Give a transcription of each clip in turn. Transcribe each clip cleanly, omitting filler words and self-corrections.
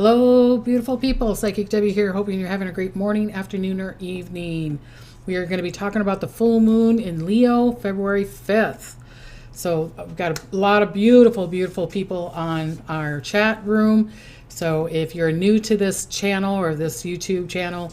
Hello, beautiful people. Psychic Debbie here, hoping you're having a great morning, afternoon, or evening. We are going to be talking about the full moon in Leo, February 5th. So I've got a lot of beautiful, beautiful people on our chat room. So if you're new to this channel or this YouTube channel,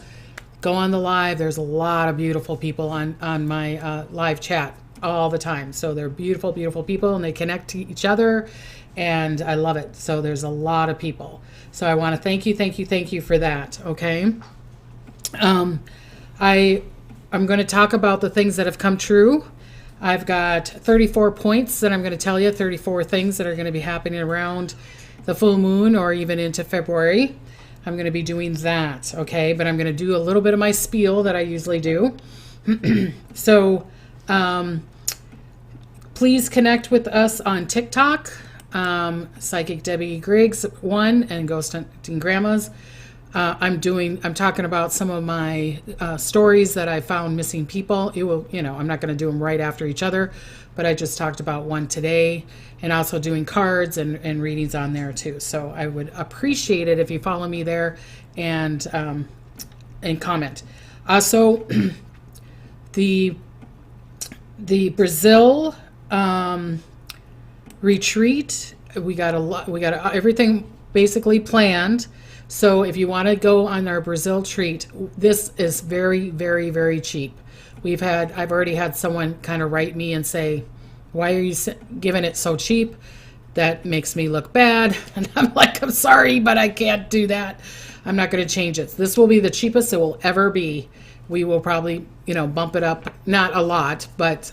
go on the live. There's a lot of beautiful people on my live chat all the time. So they're beautiful, beautiful people, and they connect to each other, and I love it. So there's a lot of people. So I want to thank you for that. Okay. I'm going to talk about the things that have come true. I've got 34 points that I'm going to tell you, 34 things that are going to be happening around the full moon or even into February. I'm going to be doing that. Okay. But I'm going to do a little bit of my spiel that I usually do. So, please connect with us on TikTok. Psychic Debbie Griggs 1 and Ghost Hunting Grandmas. I'm talking about some of my stories that I found missing people. I'm not going to do them right after each other, but I just talked about one today, and also doing cards and readings on there too. So I would appreciate it if you follow me there and comment. Also, the Brazil retreat, we got everything basically planned. So if you want to go on our Brazil treat, this is very, very, very cheap. I've already had someone kind of write me and say, why are you giving it so cheap? That makes me look bad. And I'm like, I'm sorry, but I can't do that. I'm not going to change it. This will be the cheapest it will ever be. We will probably, bump it up, not a lot, but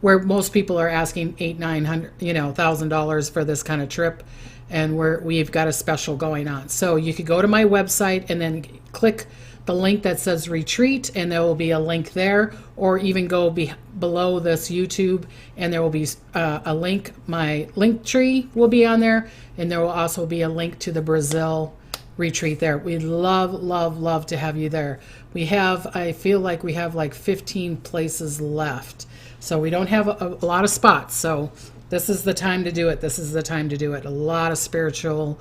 where most people are asking $800-900, $1,000 for this kind of trip, and we've got a special going on. So you could go to my website and then click the link that says retreat, and there will be a link there, or even go below this YouTube, and there will be a link. My link tree will be on there, and there will also be a link to the Brazil retreat there. We'd love to have you there. I feel like we have like 15 places left. So we don't have a lot of spots. So this is the time to do it. A lot of spiritual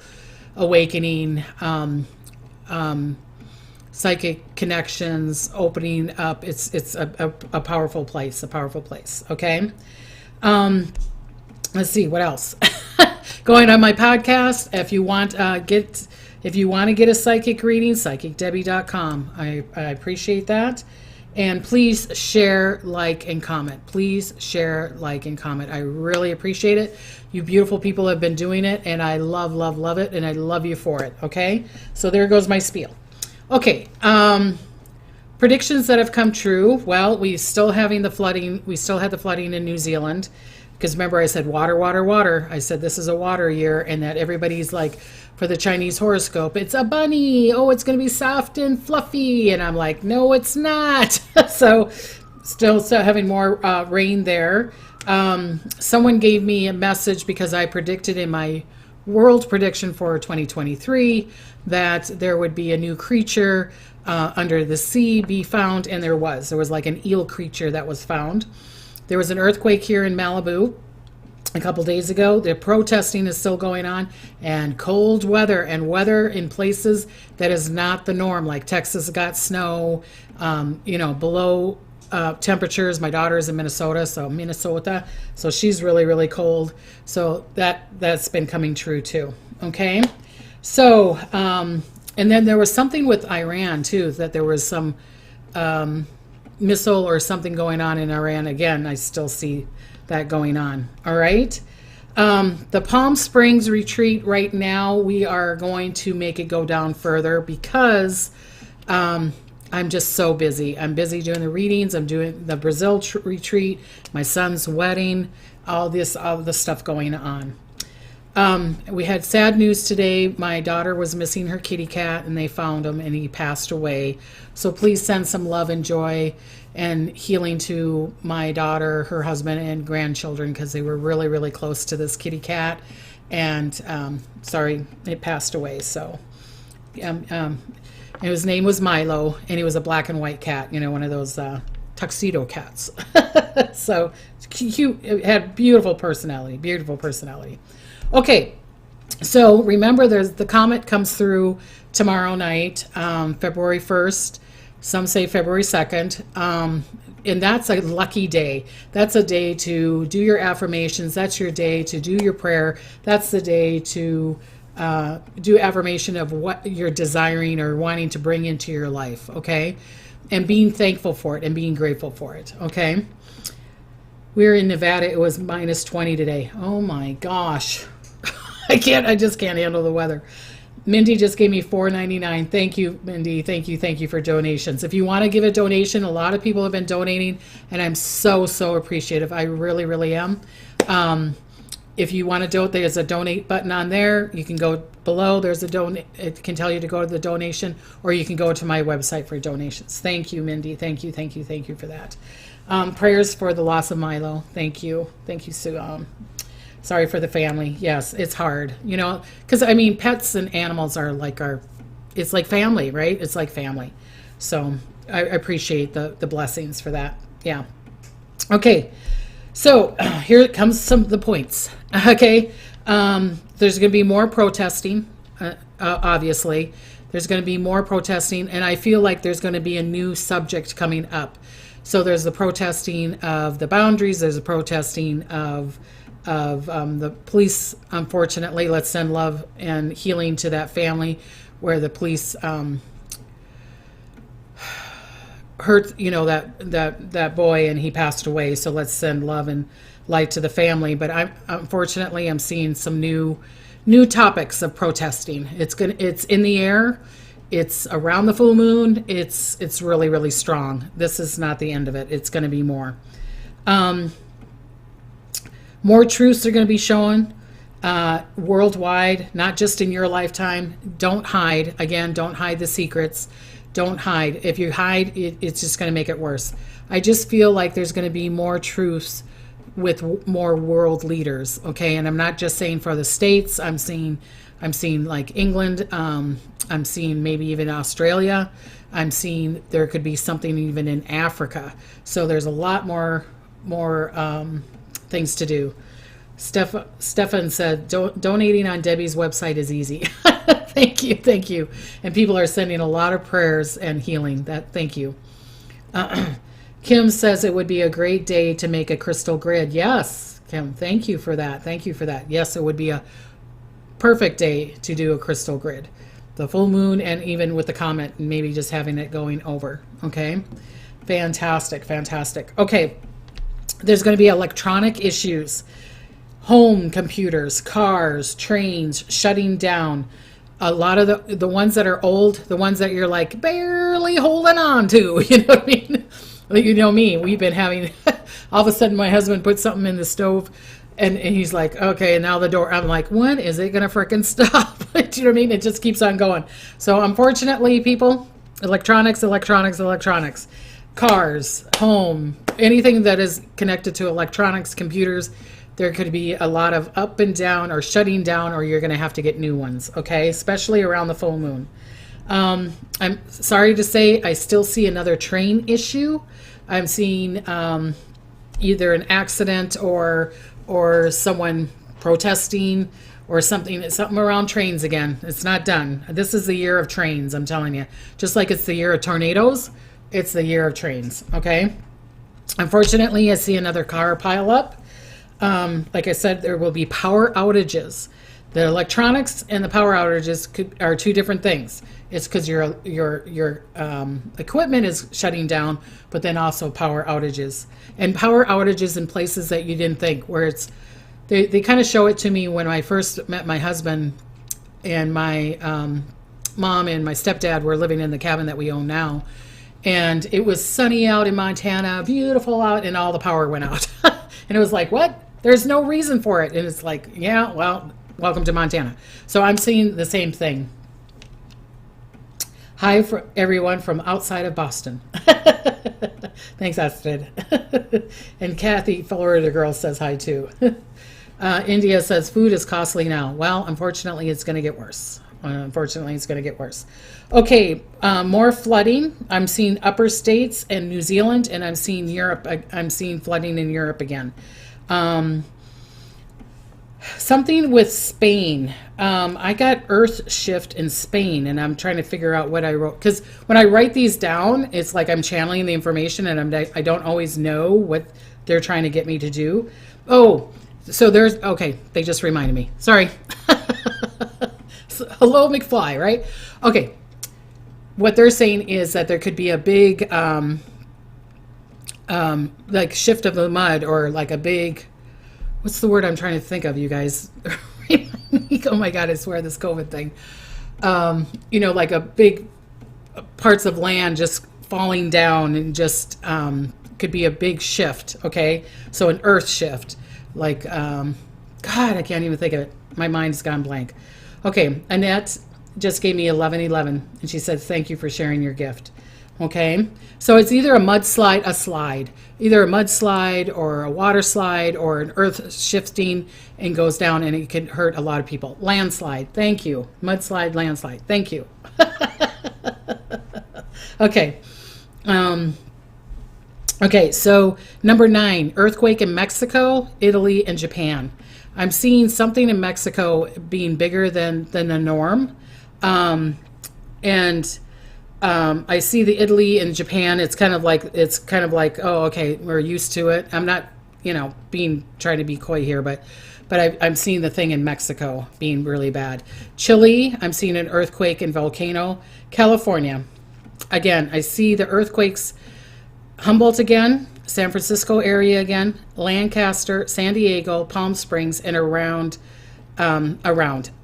awakening, psychic connections, opening up. It's a powerful place, Okay. Let's see what else. Going on my podcast. If you want to get a psychic reading, psychicdebbie.com. I appreciate that. And please share, like, and comment. I really appreciate it. You beautiful people have been doing it, and I love it, and I love you for it. Okay? So there goes my spiel. Okay. Predictions that have come true. Well, we still had the flooding in New Zealand. Because remember, I said water. I said this is a water year, and that everybody's like, for the Chinese horoscope, it's a bunny. Oh, it's going to be soft and fluffy. And I'm like, no, it's not. So still having more rain there. Someone gave me a message because I predicted in my world prediction for 2023 that there would be a new creature under the sea be found. And there was like an eel creature that was found. There was an earthquake here in Malibu a couple days ago. The protesting is still going on, and cold weather in places that is not the norm. Like Texas got snow, below temperatures. My daughter is in Minnesota, so she's really, really cold. So that's been coming true too. Okay. So, and then there was something with Iran too, that there was some, missile or something going on in Iran. Again, I still see that going on. All right. The Palm Springs retreat right now, we are going to make it go down further because I'm just so busy. I'm busy doing the readings. I'm doing the Brazil retreat, my son's wedding, all the stuff going on. We had sad news today. My daughter was missing her kitty cat, and they found him, and he passed away. So please send some love and joy and healing to my daughter, her husband, and grandchildren, because they were really, really close to this kitty cat. And sorry, it passed away. So his name was Milo, and he was a black and white cat, one of those tuxedo cats. So cute. It had beautiful personality. Okay. So remember, the comet comes through tomorrow night, February 1st. Some say February 2nd. And that's a lucky day. That's a day to do your affirmations. That's your day to do your prayer. That's the day to do affirmation of what you're desiring or wanting to bring into your life, okay? And being thankful for it and being grateful for it, okay? We're in Nevada. It was minus 20 today. Oh my gosh. I just can't handle the weather. Mindy just gave me $4.99. Thank you, Mindy. Thank you for donations. If you want to give a donation, a lot of people have been donating, and I'm so appreciative. I really, really am. If you want to donate, there's a donate button on there. You can go below. There's a donate. It can tell you to go to the donation, or you can go to my website for donations. Thank you, Mindy. Thank you for that. Prayers for the loss of Milo. Thank you, Sue. Sorry for the family. Yes, it's hard, because I mean, pets and animals are like it's like family, right? It's like family. So I appreciate the blessings for that. Yeah. Okay. So here comes some of the points. Okay. There's going to be more protesting. Obviously, there's going to be more protesting, and I feel like there's going to be a new subject coming up. So there's the protesting of the boundaries. There's a protesting of the police. Unfortunately, let's send love and healing to that family where the police hurt that boy and he passed away. So let's send love and light to the family. But unfortunately I'm seeing some new topics of protesting. It's in the air. It's around the full moon. It's really, really strong. This is not the end of it. It's going to be more. More truths are going to be shown worldwide, not just in your lifetime. Don't hide. Again, don't hide the secrets. Don't hide. If you hide, it's just going to make it worse. I just feel like there's going to be more truths with more world leaders. Okay, and I'm not just saying for the States. I'm seeing like England. I'm seeing maybe even Australia. I'm seeing there could be something even in Africa. So there's a lot more things to do. Stefan said, donating on Debbie's website is easy. Thank you. And people are sending a lot of prayers and healing. Thank you. Kim says it would be a great day to make a crystal grid. Yes, Kim, thank you for that. Yes, it would be a perfect day to do a crystal grid. The full moon, and even with the comet, and maybe just having it going over. Okay, fantastic. Okay, there's going to be electronic issues, home computers, cars, trains shutting down. A lot of the ones that are old, the ones that you're like barely holding on to, you know what I mean? You know me, we've been having, all of a sudden my husband put something in the stove and he's like, okay, and now the door, I'm like, when is it going to frickin' stop? Do you know what I mean? It just keeps on going. So unfortunately, people, electronics, cars, home, anything that is connected to electronics, computers, there could be a lot of up and down or shutting down, or you're going to have to get new ones, okay? Especially around the full moon. I'm sorry to say, I still see another train issue. I'm seeing either an accident or someone protesting or something around trains again. It's not done. This is the year of trains, I'm telling you. Just like it's the year of tornadoes, it's the year of trains, okay? Unfortunately, I see another car pile up. Like I said, there will be power outages. The electronics and the power outages are two different things. It's because your equipment is shutting down, but then also power outages. And power outages in places that you didn't think, where they kind of show it to me when I first met my husband, and my mom and my stepdad were living in the cabin that we own now. And it was sunny out in Montana, beautiful out, and all the power went out. And it was like, what? There's no reason for it. And it's like, yeah, well, welcome to Montana. So I'm seeing the same thing. Hi, for everyone from outside of Boston. Thanks, Astrid. And Kathy, Florida girl, says hi too. India says food is costly now. Well, unfortunately, it's going to get worse. Okay, more flooding. I'm seeing upper states and New Zealand, and I'm seeing Europe. I'm seeing flooding in Europe again. Something with Spain. I got Earth shift in Spain, and I'm trying to figure out what I wrote. Because when I write these down, it's like I'm channeling the information, and I don't always know what they're trying to get me to do. Oh, so there's, okay, they just reminded me. Sorry. So, hello, McFly, right? Okay. What they're saying is that there could be a big, like shift of the mud, or like a big, what's the word I'm trying to think of, you guys? Oh my God, I swear, this COVID thing. Like a big parts of land just falling down, and just could be a big shift, okay? So an earth shift. Like, God, I can't even think of it. My mind's gone blank. Okay, Annette just gave me 1111, and she said, thank you for sharing your gift. Okay, so it's either a slide, either a mudslide or a water slide or an earth shifting and goes down, and it can hurt a lot of people. Landslide, thank you. Mudslide, landslide, thank you. Okay. Okay, so number 9, earthquake in Mexico, Italy, and Japan. I'm seeing something in Mexico being bigger than the norm. I see the Italy and Japan. It's kind of like, oh, okay, we're used to it. I'm not, trying to be coy here, but I'm seeing the thing in Mexico being really bad. Chile, I'm seeing an earthquake and volcano. California, again, I see the earthquakes. Humboldt again, San Francisco area again, Lancaster, San Diego, Palm Springs, and around. I'm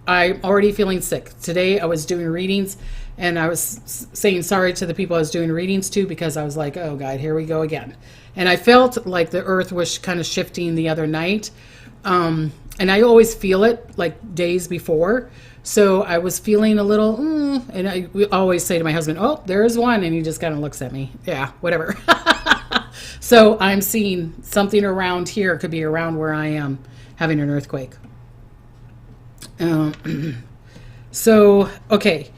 already feeling sick. Today I was doing readings, and I was saying sorry to the people I was doing readings to, because I was like, oh God, here we go again. And I felt like the earth was kind of shifting the other night. And I always feel it like days before. So I was feeling a little, and I always say to my husband, oh, there's one. And he just kind of looks at me. Yeah, whatever. So I'm seeing something around here. It could be around where I am having an earthquake. So, okay.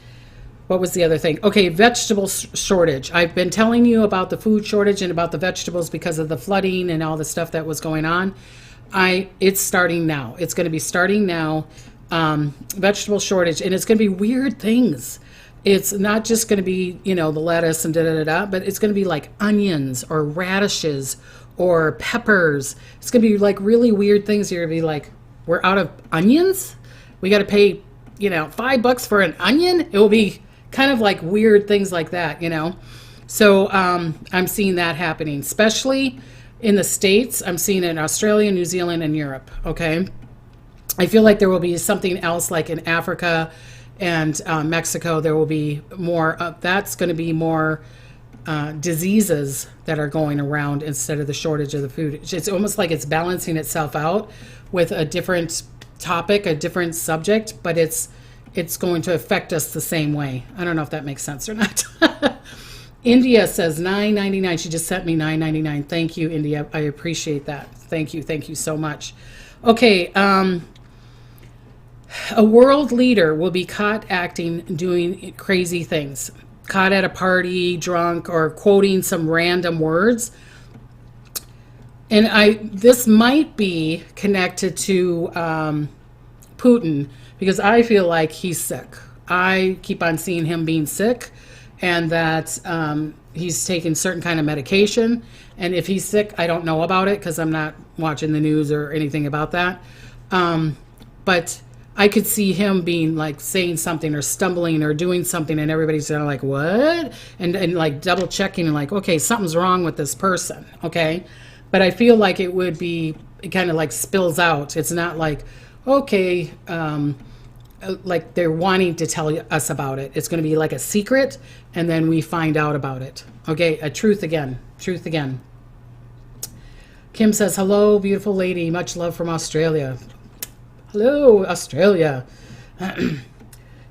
What was the other thing? Okay, vegetable shortage. I've been telling you about the food shortage and about the vegetables because of the flooding and all the stuff that was going on. It's starting now. It's going to be starting now. Vegetable shortage, and it's going to be weird things. It's not just going to be, the lettuce and da-da-da-da, but it's going to be like onions or radishes or peppers. It's going to be like really weird things. You're going to be like, we're out of onions? We got to pay, $5 for an onion? It will be kind of like weird things like that, So I'm seeing that happening, especially in the States. I'm seeing it in Australia, New Zealand, and Europe, okay? I feel like there will be something else like in Africa and Mexico. There will be more, that's going to be more diseases that are going around instead of the shortage of the food. It's almost like it's balancing itself out with a different topic, a different subject, but it's going to affect us the same way. I don't know if that makes sense or not. India says $9.99. She just sent me $9.99. Thank you, India. I appreciate that. Thank you so much. Okay, a world leader will be caught doing crazy things. Caught at a party, drunk, or quoting some random words. And this might be connected to Putin, because I feel like he's sick. I keep on seeing him being sick, and that he's taking certain kind of medication. And if he's sick, I don't know about it because I'm not watching the news or anything about that. But I could see him being like saying something or stumbling or doing something, and everybody's kind of like, what? And like double checking and like, okay, something's wrong with this person, okay? But I feel like it would be, it kind of like spills out. It's not like, okay, like they're wanting to tell us about it. It's going to be like a secret, and then we find out about it. Okay, a truth again. Kim says, hello, beautiful lady. Much love from Australia. Hello, Australia.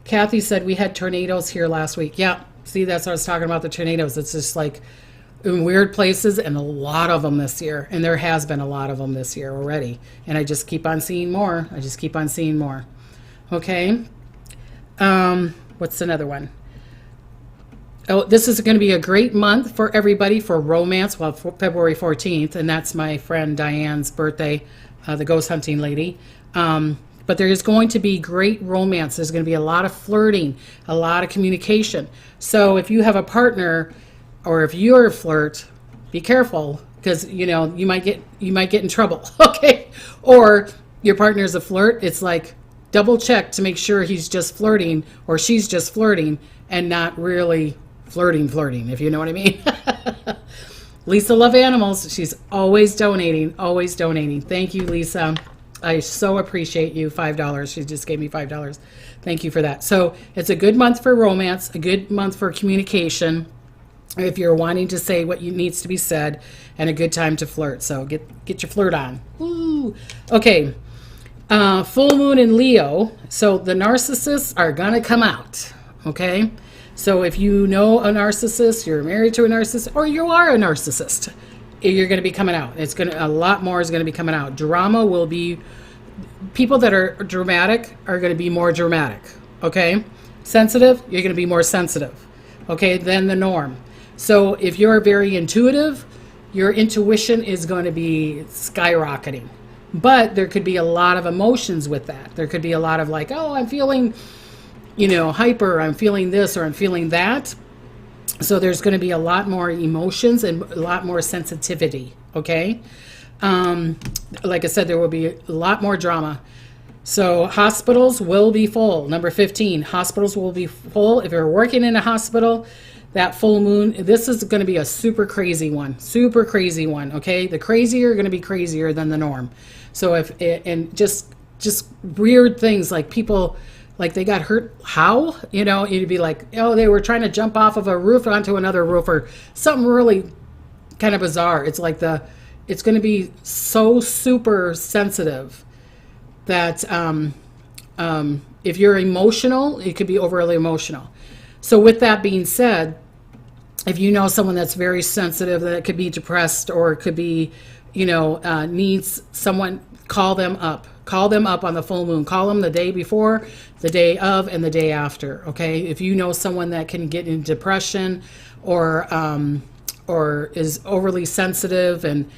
Kathy said, we had tornadoes here last week. Yeah, see, that's what I was talking about, the tornadoes. It's just like in weird places, and a lot of them this year. And there has been a lot of them this year already. And I just keep on seeing more. Okay. What's another one? Oh, this is going to be a great month for everybody for romance. Well, February 14th, and that's my friend Diane's birthday. the ghost hunting lady. But there is going to be great romance. There's going to be a lot of flirting, a lot of communication. So if you have a partner, or if you're a flirt, be careful, because you might get in trouble. Okay, or your partner's a flirt. It's like double check to make sure he's just flirting or she's just flirting and not really flirting, if you know what I mean. Lisa Love Animals. She's always donating. Thank you, Lisa. I so appreciate you. $5. She just gave me $5. Thank you for that. So it's a good month for romance, a good month for communication, if you're wanting to say what needs to be said, and a good time to flirt. So get your flirt on. Woo. Okay. Full moon in Leo. So the narcissists are going to come out. Okay. So if you know a narcissist, you're married to a narcissist, or you are a narcissist, you're going to be coming out. A lot more is going to be coming out. Drama will be, people that are dramatic are going to be more dramatic. Okay. Sensitive, you're going to be more sensitive. Okay. Than the norm. So if you're very intuitive, your intuition is going to be skyrocketing. But there could be a lot of emotions with that. There could be a lot of like, oh, I'm feeling, hyper, I'm feeling this, or I'm feeling that. So there's going to be a lot more emotions and a lot more sensitivity, okay? Like I said, there will be a lot more drama. So hospitals will be full. Number 15, hospitals will be full. If you're working in a hospital, that full moon, this is going to be a super crazy one, okay? The crazier are going to be crazier than the norm. So just weird things like people, like they got hurt. How? You'd be like, oh, they were trying to jump off of a roof onto another roof, or something really kind of bizarre. It's like it's going to be so super sensitive that if you're emotional, it could be overly emotional. So with that being said, if you know someone that's very sensitive, that could be depressed, or it could be, needs someone, call them up. Call them up on the full moon. Call them the day before, the day of, and the day after. Okay. If you know someone that can get in depression, or is overly sensitive and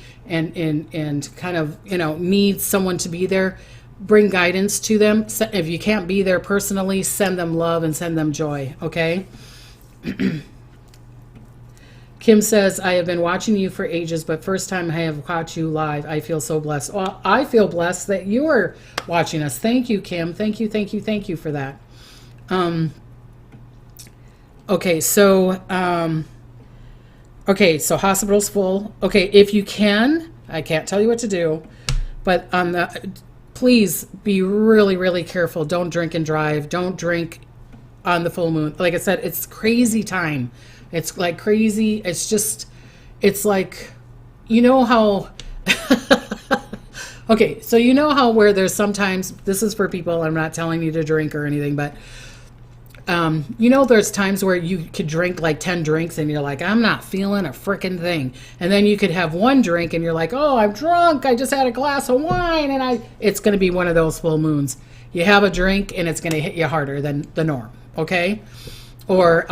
kind of, needs someone to be there, bring guidance to them. If you can't be there personally, send them love and send them joy. Okay. Kim says, I have been watching you for ages, but first time I have caught you live. I feel so blessed. Well, I feel blessed that you are watching us. Thank you, Kim. Thank you for that. Okay, so hospital's full. Okay, if you can, I can't tell you what to do, but please be really, really careful. Don't drink and drive. Don't drink on the full moon. Like I said, it's crazy time. It's like crazy. It's like, how, okay, so where there's sometimes, this is for people, I'm not telling you to drink or anything, but, there's times where you could drink like 10 drinks and you're like, I'm not feeling a freaking thing. And then you could have one drink and you're like, oh, I'm drunk. I just had a glass of wine. And it's going to be one of those full moons. You have a drink and it's going to hit you harder than the norm. Okay. Or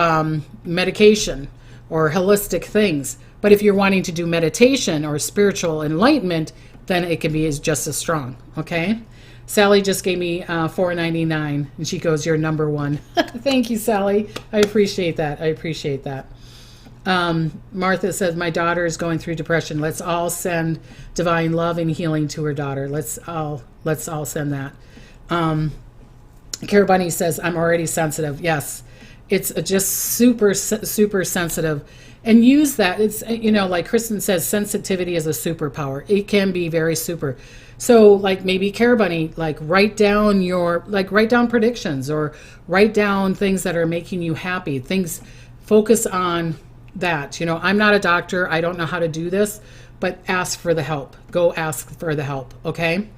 medication or holistic things. But if you're wanting to do meditation or spiritual enlightenment, then it can be just as strong. Okay. Sally just gave me $4.99 and she goes, you're number one. Thank you, Sally. I appreciate that. Martha says, my daughter is going through depression. Let's all send divine love and healing to her daughter. Let's all send that. Cara Bunny says, I'm already sensitive. Yes. It's just super, super sensitive, and use that. It's, like Kristen says, sensitivity is a superpower. It can be very super. So like maybe Cara Bunny, write down predictions, or write down things that are making you happy. Focus on that. I'm not a doctor. I don't know how to do this, but ask for the help. Go ask for the help. Okay.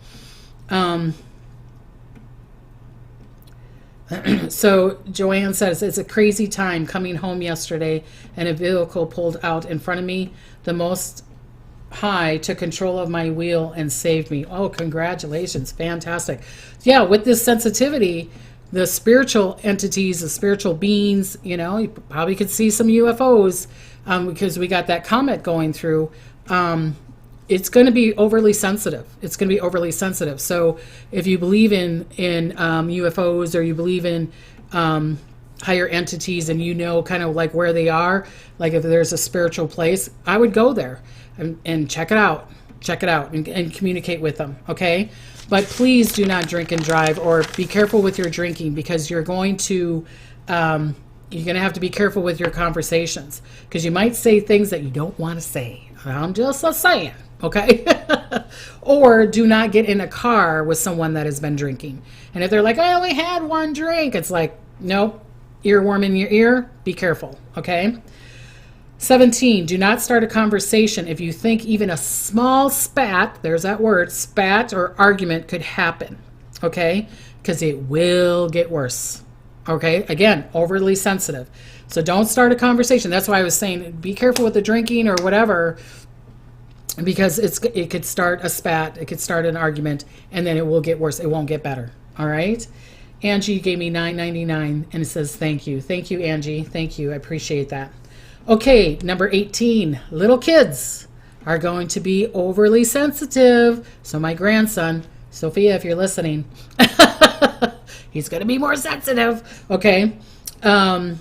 So Joanne says, it's a crazy time coming home yesterday and a vehicle pulled out in front of me. The Most High took control of my wheel and saved me. Oh, congratulations. Fantastic. Yeah, with this sensitivity, the spiritual entities, the spiritual beings, you probably could see some UFOs because we got that comet going through. it's going to be overly sensitive. It's going to be overly sensitive. So if you believe in UFOs, or you believe in higher entities, and you know kind of like where they are, like if there's a spiritual place, I would go there and check it out. Check it out and communicate with them, okay? But please do not drink and drive, or be careful with your drinking, because you're going to have to be careful with your conversations, because you might say things that you don't want to say. I'm just saying, okay? Or do not get in a car with someone that has been drinking. And if they're like, I only had one drink, it's like, nope, earworm in your ear, be careful, okay? 17, do not start a conversation if you think even a small spat, there's that word, spat or argument could happen, okay? Because it will get worse, okay? Again, overly sensitive. So don't start a conversation. That's why I was saying be careful with the drinking or whatever, because it could start a spat, it could start an argument, and then it will get worse. It won't get better, all right? Angie gave me $9.99, and it says thank you. Thank you, Angie. Thank you. I appreciate that. Okay, number 18, little kids are going to be overly sensitive. So my grandson, Sophia, if you're listening, he's going to be more sensitive. Okay, go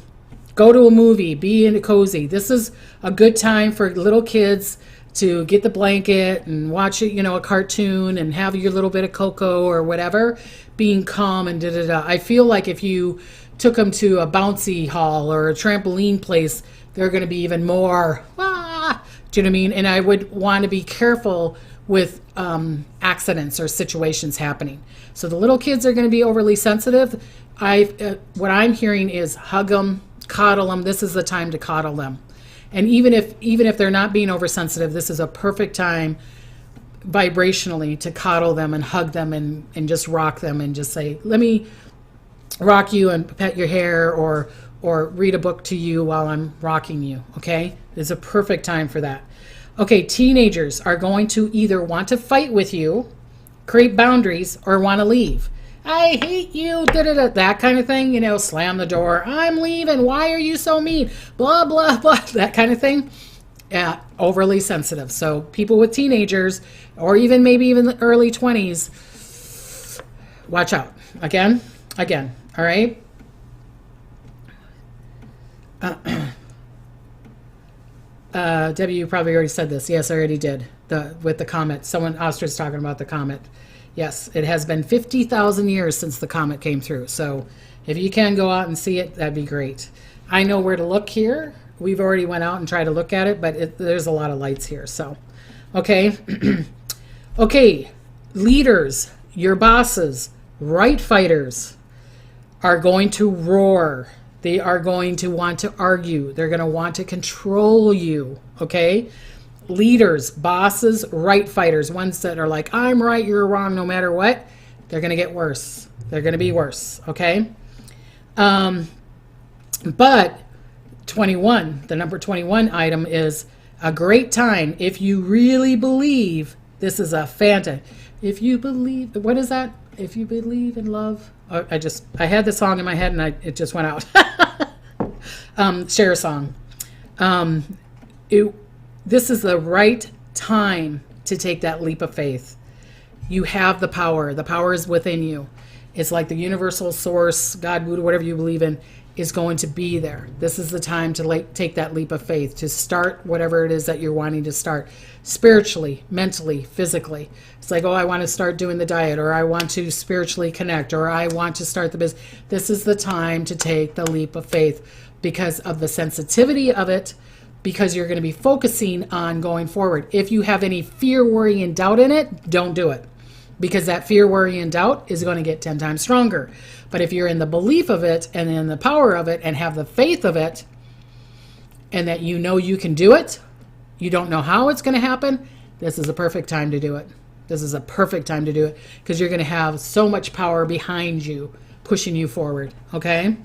to a movie, be in a cozy. This is a good time for little kids to get the blanket and watch it, a cartoon, and have your little bit of cocoa or whatever, being calm and da-da-da. I feel like if you took them to a bouncy hall or a trampoline place, they're going to be even more, do you know what I mean? And I would want to be careful with accidents or situations happening. So the little kids are going to be overly sensitive. What I'm hearing is hug them, coddle them. This is the time to coddle them. And even if they're not being oversensitive, this is a perfect time vibrationally to coddle them and hug them and just rock them and just say, let me rock you and pet your hair, or read a book to you while I'm rocking you, okay? It's a perfect time for that. Okay, teenagers are going to either want to fight with you, create boundaries, or want to leave. I hate you, da-da-da, that kind of thing, slam the door, I'm leaving, why are you so mean, blah, blah, blah, that kind of thing. Yeah, overly sensitive. So people with teenagers, or maybe even the early 20s, watch out. Again, all right? Debbie, you probably already said this. Yes, I already did. With the comet. Ostrich talking about the comet. Yes, it has been 50,000 years since the comet came through. So if you can go out and see it, that'd be great. I know where to look here. We've already went out and tried to look at it, but there's a lot of lights here. So, okay. Okay, leaders, your bosses, right fighters are going to roar. They are going to want to argue. They're going to want to control you, okay? Leaders, bosses, right fighters, ones that are like, I'm right, you're wrong, no matter what, they're going to get worse. They're going to be worse, okay? But 21, the number 21 item is a great time if you really believe this is a fantasy. If you believe, what is that? If you believe in love. Oh, I had the song in my head and it just went out. Share a song. This is the right time to take that leap of faith. You have the power. The power is within you. It's like the universal source, God, Buddha, whatever you believe in, is going to be there. This is the time to take that leap of faith, to start whatever it is that you're wanting to start, spiritually, mentally, physically. It's like, oh, I want to start doing the diet, or I want to spiritually connect, or I want to start the business. This is the time to take the leap of faith because of the sensitivity of it, because you're going to be focusing on going forward. If you have any fear, worry, and doubt in it, don't do it, because that fear, worry, and doubt is going to get 10 times stronger. But if you're in the belief of it and in the power of it and have the faith of it, and that you know you can do it, you don't know how it's going to happen, this is a perfect time to do it. This is a perfect time to do it, because you're going to have so much power behind you, pushing you forward, okay?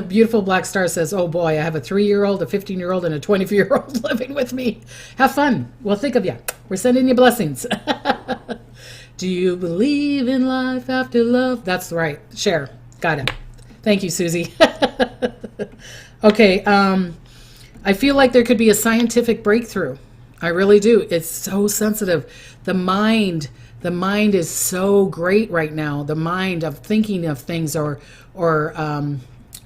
Beautiful Black Star says, oh boy, I have a 3-year-old, a 15-year-old, and a 24-year-old living with me. Have fun. We'll think of you. We're sending you blessings. Do you believe in life after love? That's right. Share. Got it. Thank you, Susie. Okay. I feel like there could be a scientific breakthrough. I really do. It's so sensitive. The mind is so great right now. The mind of thinking of things or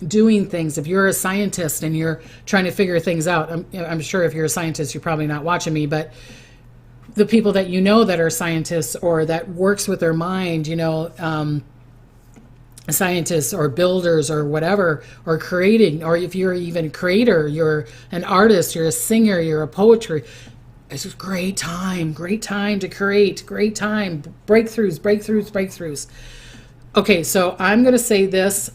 doing things. If you're a scientist and you're trying to figure things out, I'm sure if you're a scientist, you're probably not watching me, but the people that you know that are scientists or that works with their mind, scientists or builders or whatever, or creating, or if you're even a creator, you're an artist, you're a singer, you're a poetry. It's a great time to create, great time, breakthroughs. Okay, so I'm going to say this.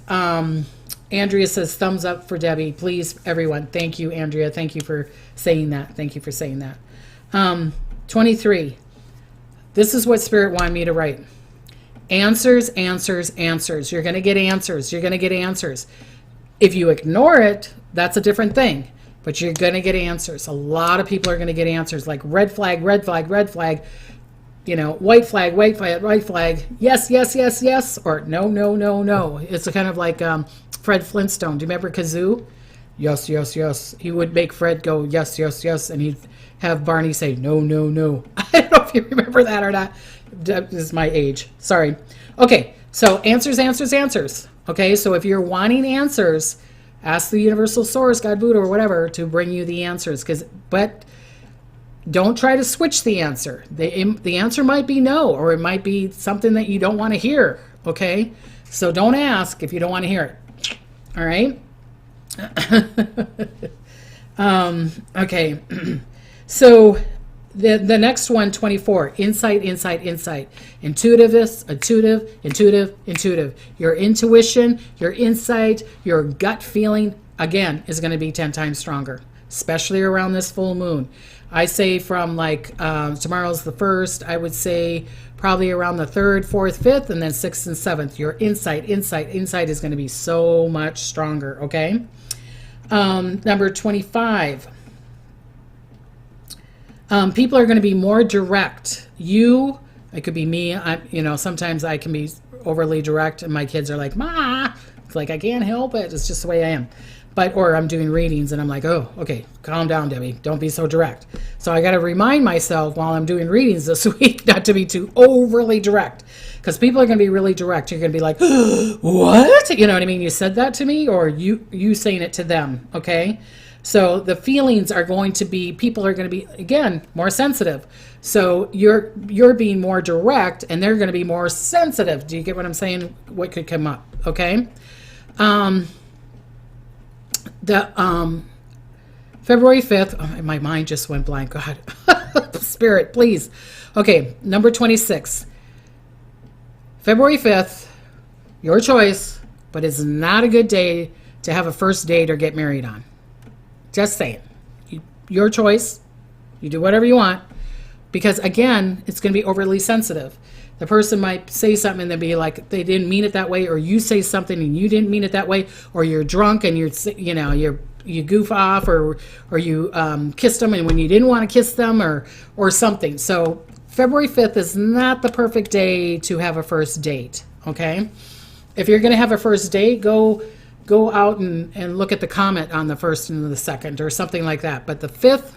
Andrea says thumbs up for Debbie. Please, everyone. Thank you, Andrea. Thank you for saying that. 23. This is what Spirit wanted me to write. Answers. You're going to get answers. If you ignore it, that's a different thing. But you're going to get answers. A lot of people are going to get answers like red flag. White flag. White flag. Yes. Or no. It's kind of like Fred Flintstone. Do you remember Kazoo? Yes. He would make Fred go yes. And he'd have Barney say no. I don't know if you remember that or not. This is my age. Sorry. Okay, so answers. Okay, so if you're wanting answers, ask the universal source, God, Buddha, or whatever, to bring you the answers. But don't try to switch the answer. The answer might be no, or it might be something that you don't want to hear. Okay, so don't ask if you don't want to hear it. All right. Okay. So the next one, 24, insight. Intuitive. Your intuition, your insight, your gut feeling, again, is going to be 10 times stronger, especially around this full moon. I say from like tomorrow's the 1st, I would say probably around the 3rd, 4th, 5th, and then 6th and 7th. Your insight is going to be so much stronger, okay? Number 25. People are going to be more direct. It could be me. Sometimes I can be overly direct, and my kids are like, "Ma," it's like I can't help it. It's just the way I am. Or I'm doing readings, and I'm like, "Oh, okay, calm down, Debbie. Don't be so direct." So I got to remind myself while I'm doing readings this week not to be too overly direct, because people are going to be really direct. You're going to be like, "What?" You know what I mean? You said that to me, or you saying it to them. Okay. So the feelings are going to be, people are going to be, again, more sensitive. So you're being more direct, and they're going to be more sensitive. Do you get what I'm saying? What could come up? Okay. February 5th, oh, my mind just went blank. God, Spirit, please. Okay, number 26. February 5th, your choice, but it's not a good day to have a first date or get married on. Just saying. Your choice. You do whatever you want. Because, again, it's going to be overly sensitive. The person might say something and then be like, they didn't mean it that way, or you say something and you didn't mean it that way, or you're drunk and you goof off, or you kissed them and when you didn't want to kiss them, or something. So February 5th is not the perfect day to have a first date, okay? If you're going to have a first date, go out and look at the comment on the 1st and the 2nd or something like that. But the 5th,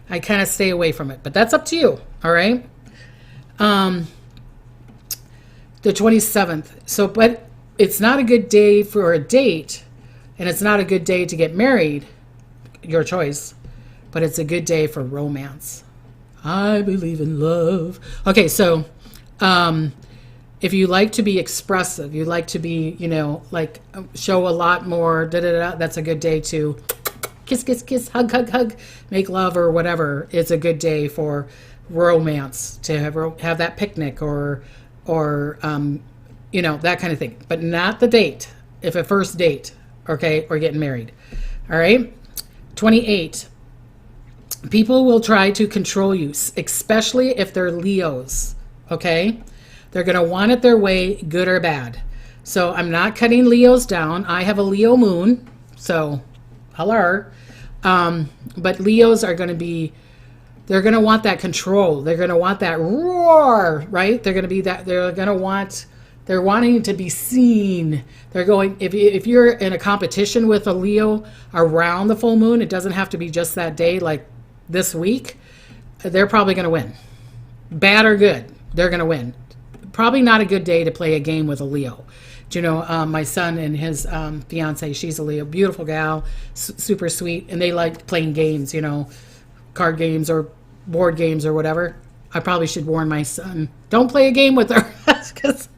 I kind of stay away from it. But that's up to you, all right? The 27th. So, but it's not a good day for a date, and it's not a good day to get married, your choice, but it's a good day for romance. I believe in love. Okay, so if you like to be expressive, you like to be, like show a lot more, that's a good day to kiss, hug, make love or whatever. It's a good day for romance, to have that picnic or that kind of thing. But not the date, if a first date, okay, or getting married. All right? 28. People will try to control you, especially if they're Leos, okay? They're going to want it their way, good or bad. So I'm not cutting Leos down. I have a Leo moon, so hello. But Leos are going to be, they're going to want that control. They're going to want that roar, right? They're going to be that, they're wanting to be seen. They're going, if you're in a competition with a Leo around the full moon, it doesn't have to be just that day. Like this week, they're probably going to win. Bad or good, they're going to win. Probably not a good day to play a game with a Leo. Do you know, my son and his fiance, she's a Leo, beautiful gal, super sweet, and they like playing games, you know, card games or board games or whatever. I probably should warn my son, don't play a game with her because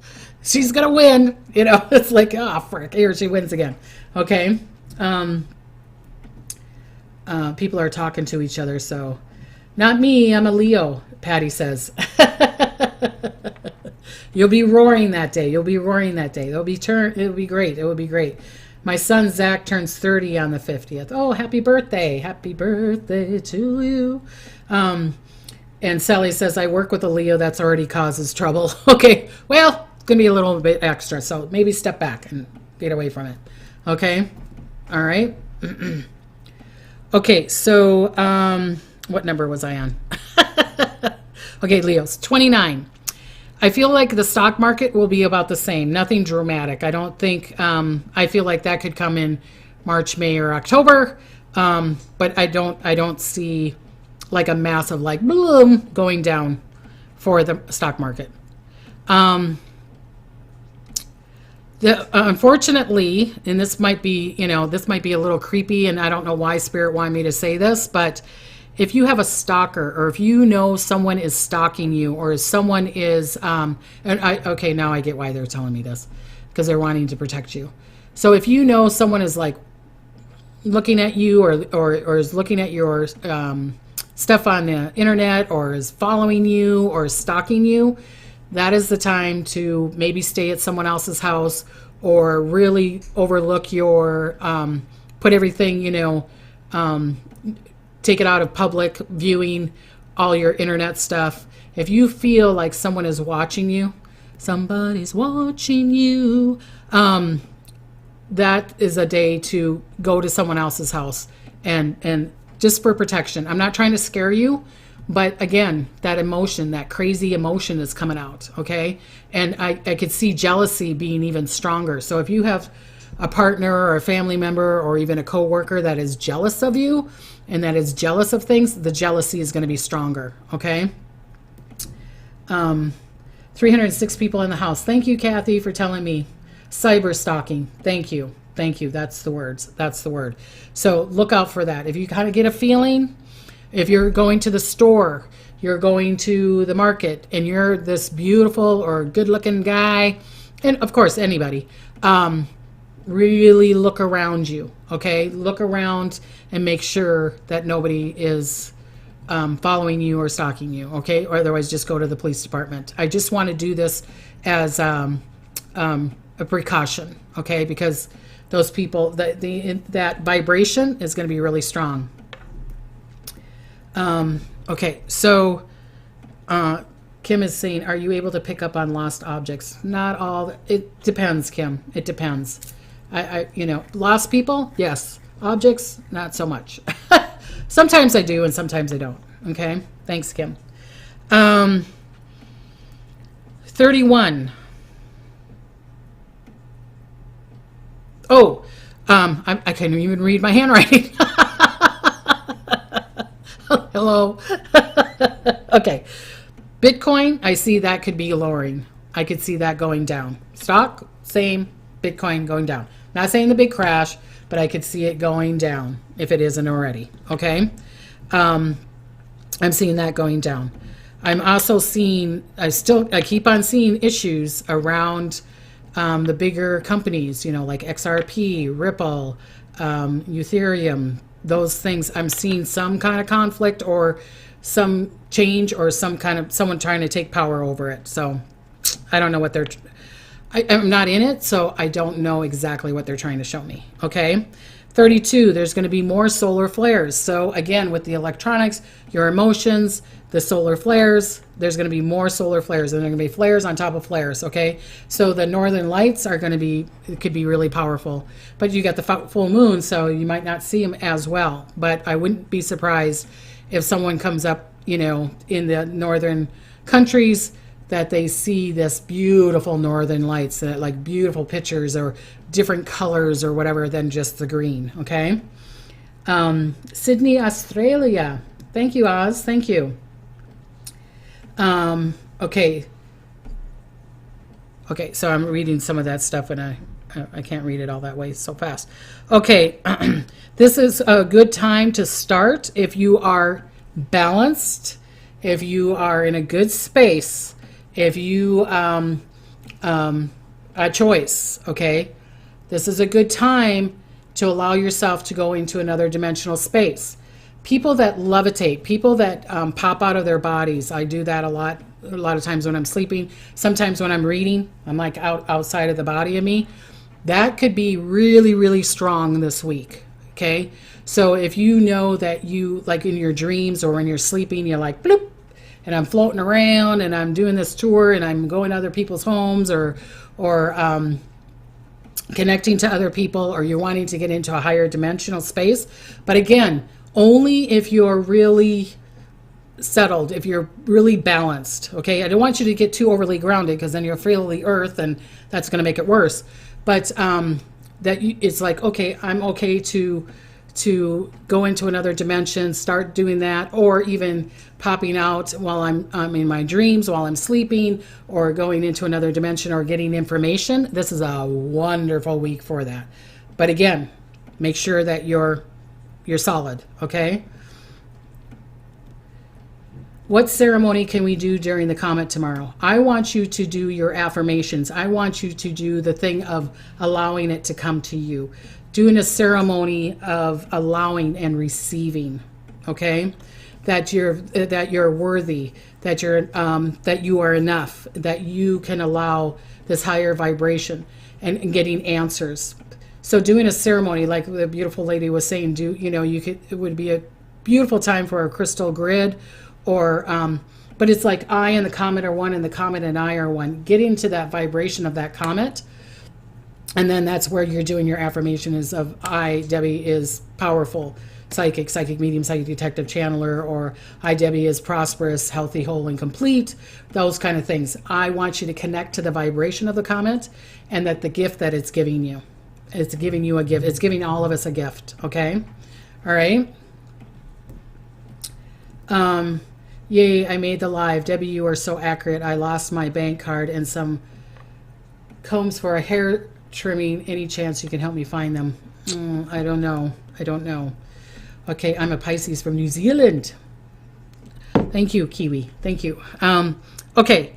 she's going to win. You know, it's like, oh, frick, here she wins again. Okay. People are talking to each other, so not me, I'm a Leo, Patty says. You'll be roaring that day. You'll be roaring that day. It'll be great. It will be great. My son Zach turns 30 on the 50th. Oh, happy birthday. Happy birthday to you. And Sally says, I work with a Leo that's already causes trouble. Okay, well, it's going to be a little bit extra, so maybe step back and get away from it. Okay? All right? Okay, so what number was I on? Okay, Leos, 29. I feel like the stock market will be about the same. Nothing dramatic. I don't think, I feel like that could come in March, May, or October. But I don't see like a massive like boom going down for the stock market. Unfortunately, and this might be, you know, this might be a little creepy, and I don't know why Spirit wanted me to say this, but if you have a stalker, or if you know someone is stalking you, or someone is, okay, now I get why they're telling me this, because they're wanting to protect you. So if you know someone is like looking at you, or is looking at your stuff on the internet, or is following you, or stalking you, that is the time to maybe stay at someone else's house, or really overlook your, put everything, you know, take it out of public viewing, all your internet stuff. If you feel like someone is watching you, somebody's watching you, that is a day to go to someone else's house and just for protection. I'm not trying to scare you, but again, that emotion, that crazy emotion is coming out, okay? And I could see jealousy being even stronger. So if you have a partner or a family member or even a coworker that is jealous of you and that is jealous of things, the jealousy is going to be stronger, okay? 306 people in the house. Thank you, Kathy, for telling me. Cyber stalking. Thank you. Thank you. That's the words. That's the word. So look out for that. If you kind of get a feeling, if you're going to the store, you're going to the market, and you're this beautiful or good-looking guy, and of course anybody, really look around you, okay? Look around and make sure that nobody is following you or stalking you, okay? Or otherwise just go to the police department. I just want to do this as a precaution, okay? Because those people, that vibration is going to be really strong. Okay, so Kim is saying, are you able to pick up on lost objects? Not all. It depends, Kim. It depends. You know, lost people, yes. Objects, not so much. Sometimes I do and sometimes I don't. Okay, thanks, Kim. 31. Oh, I can't even read my handwriting. Hello. Okay. Bitcoin, I see that could be lowering. I could see that going down. Stock, same. Bitcoin going down. Not saying the big crash, but I could see it going down if it isn't already. Okay. I'm seeing that going down. I'm also seeing, I keep on seeing issues around the bigger companies, you know, like XRP, Ripple, Ethereum, those things. I'm seeing some kind of conflict or some change or some kind of someone trying to take power over it. So I don't know what I'm not in it, so I don't know exactly what they're trying to show me. Okay. 32, there's going to be more solar flares. So again, with the electronics, your emotions, the solar flares, there's going to be more solar flares, and they're going to be flares on top of flares. Okay. So the northern lights are going to be, it could be really powerful, but you got the full moon, so you might not see them as well. But I wouldn't be surprised if someone comes up, you know, in the northern countries, that they see this beautiful northern lights, that like beautiful pictures or different colors or whatever than just the green. Okay. Sydney, Australia. Thank you, Oz. Thank you. Okay. Okay, so I'm reading some of that stuff and I can't read it all that way so fast. Okay, this is a good time to start if you are balanced, if you are in a good space, if you a choice, okay? This is a good time to allow yourself to go into another dimensional space. People that levitate, people that pop out of their bodies, I do that a lot of times when I'm sleeping. Sometimes when I'm reading, I'm like outside of the body of me. That could be really, really strong this week, okay? So if you know that you, like in your dreams or when you're sleeping, you're like, bloop, and I'm floating around and I'm doing this tour and I'm going to other people's homes or connecting to other people, or you're wanting to get into a higher dimensional space. But again, only if you're really settled, if you're really balanced, okay? I don't want you to get too overly grounded because then you'll feel the earth and that's going to make it worse. But it's like, okay, I'm okay to go into another dimension, start doing that, or even popping out while I'm in my dreams, while I'm sleeping, or going into another dimension or getting information. This is a wonderful week for that. But again, make sure that you're solid, okay? What ceremony can we do during the comet tomorrow? I want you to do your affirmations. I want you to do the thing of allowing it to come to you. Doing a ceremony of allowing and receiving, okay? That you're worthy, that you are enough, that you can allow this higher vibration and getting answers. So doing a ceremony, like the beautiful lady was saying, it would be a beautiful time for a crystal grid, or but it's like I and the comet are one and the comet and I are one. Getting to that vibration of that comet, and then that's where you're doing your affirmation is of I, Debbie, is powerful, psychic medium, psychic detective, channeler, or I, Debbie, is prosperous, healthy, whole, and complete, those kind of things. I want you to connect to the vibration of the comet and that the gift that it's giving you. It's giving you a gift. It's giving all of us a gift, okay? All right? Yay, I made the live. Debbie, you are so accurate. I lost my bank card and some combs for a hair trimming. Any chance you can help me find them? I don't know. Okay, I'm a Pisces from New Zealand. Thank you, Kiwi. Thank you. Okay.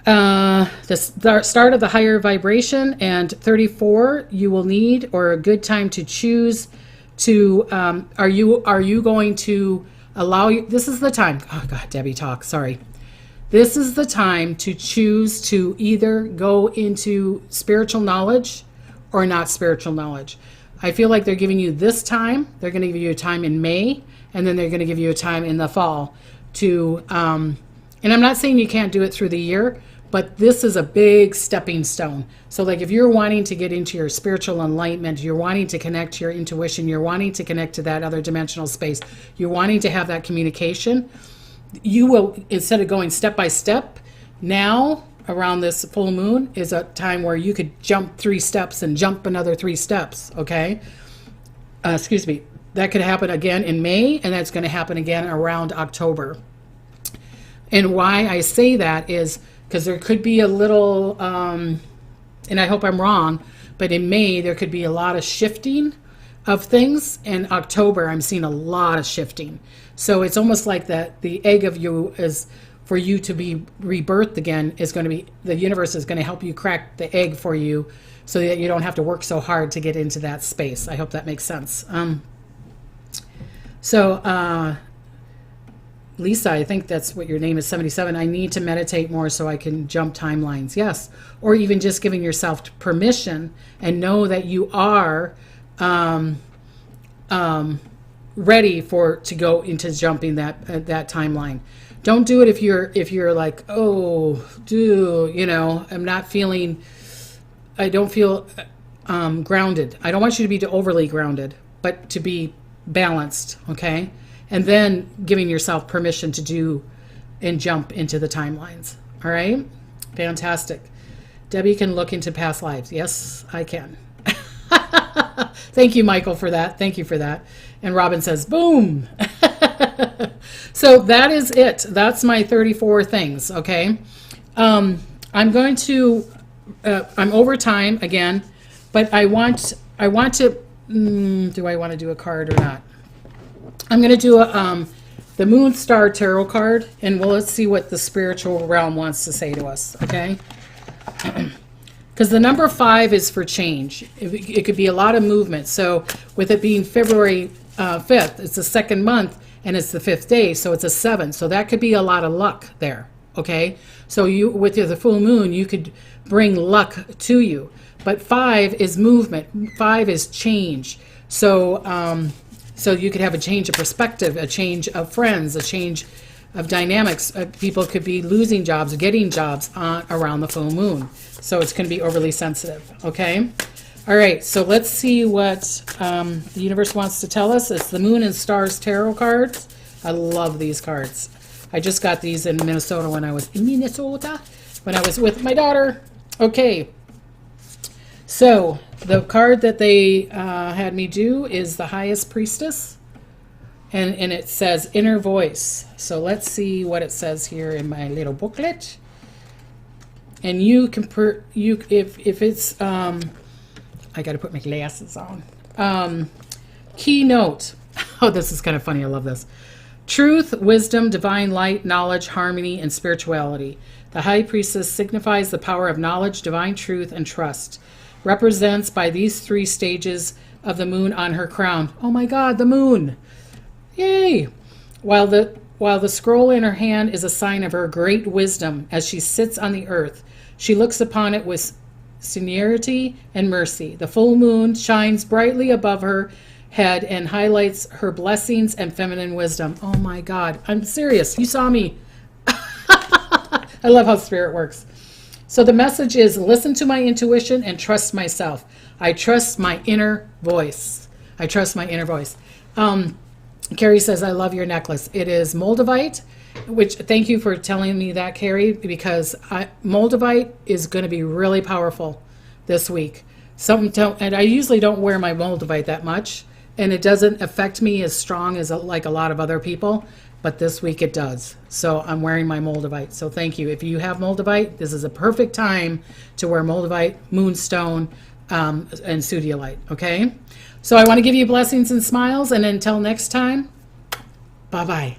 The start of the higher vibration, and 34 you will need, or a good time to choose to, are you going to allow you, this is the time, oh God, Debbie talk, sorry. This is the time to choose to either go into spiritual knowledge or not spiritual knowledge. I feel like they're giving you this time, they're going to give you a time in May, and then they're going to give you a time in the fall to, and I'm not saying you can't do it through the year, but this is a big stepping stone. So like if you're wanting to get into your spiritual enlightenment, you're wanting to connect to your intuition, you're wanting to connect to that other dimensional space, you're wanting to have that communication, you will, instead of going step by step, now around this full moon is a time where you could jump 3 steps and jump another 3 steps, okay? Excuse me. That could happen again in May, and that's going to happen again around October. And why I say that is because there could be a little, and I hope I'm wrong, but in May there could be a lot of shifting of things. In October I'm seeing a lot of shifting. So it's almost like that the egg of you is, for you to be rebirthed again, is going to be, the universe is going to help you crack the egg for you so that you don't have to work so hard to get into that space. I hope that makes sense. Lisa, I think that's what your name is, 77. I need to meditate more so I can jump timelines. Yes. Or even just giving yourself permission and know that you are ready to go into jumping that timeline. Don't do it if you're like, oh, I'm not feeling, I don't feel grounded. I don't want you to be overly grounded, but to be balanced, okay? And then giving yourself permission to do and jump into the timelines. All right? Fantastic. Debbie can look into past lives. Yes, I can. Thank you, Michael, for that. Thank you for that. And Robin says, boom. So that is it. That's my 34 things. Okay. I'm going to, I'm over time again, but I want to, do I want to do a card or not? I'm going to do the Moon Star Tarot card, and let's see what the spiritual realm wants to say to us. Okay. Because the number 5 is for change. It could be a lot of movement. So with it being February 5th, it's the second month and it's the 5th day, so it's a 7. So that could be a lot of luck there, okay? So you, with the full moon, you could bring luck to you. But 5 is movement. 5 is change. So, so you could have a change of perspective, a change of friends, a change of dynamics. People could be losing jobs, getting jobs around the full moon. So it's going to be overly sensitive, okay? All right, so let's see what the universe wants to tell us. It's the Moon and Stars Tarot cards. I love these cards. I just got these in Minnesota when I was with my daughter. Okay, so the card that they had me do is the Highest Priestess, and it says Inner Voice. So let's see what it says here in my little booklet. And you can if it's I got to put my glasses on. Keynote. Oh, this is kind of funny. I love this. Truth, wisdom, divine light, knowledge, harmony, and spirituality. The High Priestess signifies the power of knowledge, divine truth, and trust. Represents by these 3 stages of the moon on her crown. Oh my God, the moon! Yay! While the scroll in her hand is a sign of her great wisdom as she sits on the earth. She looks upon it with serenity and mercy. The full moon shines brightly above her head and highlights her blessings and feminine wisdom. Oh my God, I'm serious. You saw me. I love how spirit works. So the message is, listen to my intuition and trust myself. I trust my inner voice. I trust my inner voice. Carrie says, I love your necklace. It is Moldavite, which, thank you for telling me that, Carrie, because Moldavite is going to be really powerful this week. And I usually don't wear my Moldavite that much, and it doesn't affect me as strong as like a lot of other people, but this week it does. So I'm wearing my Moldavite. So thank you. If you have Moldavite, this is a perfect time to wear Moldavite, Moonstone, and Sudhiolite, okay? So I want to give you blessings and smiles, and until next time, bye-bye.